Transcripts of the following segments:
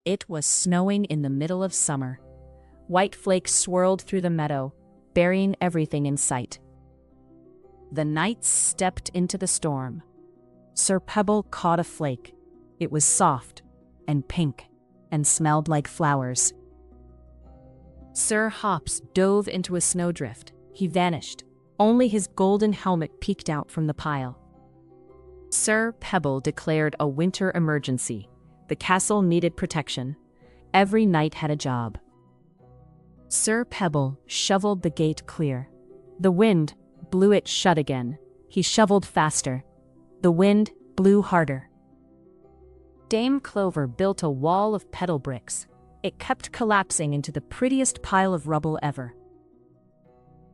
It was snowing in the middle of summer. White flakes swirled through the meadow, burying everything in sight. The knights stepped into the storm. Sir Pebble caught a flake. It was soft and pink and smelled like flowers. Sir Hops dove into a snowdrift. He vanished. Only his golden helmet peeked out from the pile. Sir Pebble declared a winter emergency. The castle needed protection. Every knight had a job. Sir Pebble shoveled the gate clear. The wind blew it shut again. He shoveled faster. The wind blew harder. Dame Clover built a wall of petal bricks. It kept collapsing into the prettiest pile of rubble ever.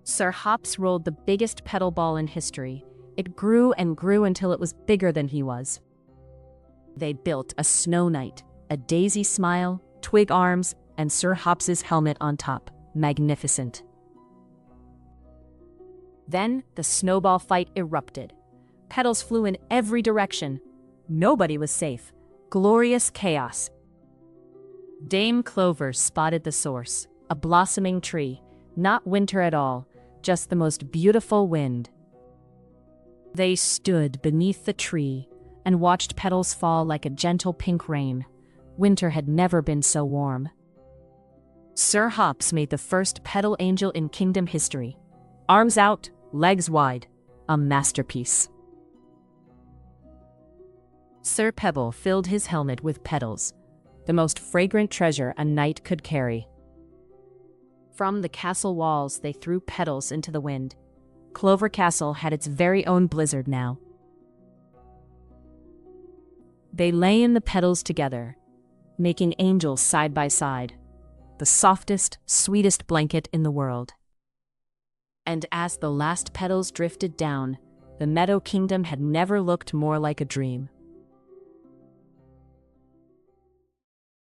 Sir Hops rolled the biggest petal ball in history. It grew and grew until it was bigger than he was. They built a snow knight, a daisy smile, twig arms, and Sir Hops's helmet on top. Magnificent. Then the snowball fight erupted. Petals flew in every direction. Nobody was safe. Glorious chaos. Dame Clover spotted the source, a blossoming tree, not winter at all, just the most beautiful wind. They stood beneath the tree and watched petals fall like a gentle pink rain. Winter had never been so warm. Sir Hops made the first petal angel in kingdom history. Arms out, legs wide, a masterpiece. Sir Pebble filled his helmet with petals, the most fragrant treasure a knight could carry. From the castle walls, they threw petals into the wind. Clover Castle had its very own blizzard now. They lay in the petals together, making angels side by side, the softest, sweetest blanket in the world. And as the last petals drifted down, the Meadow Kingdom had never looked more like a dream.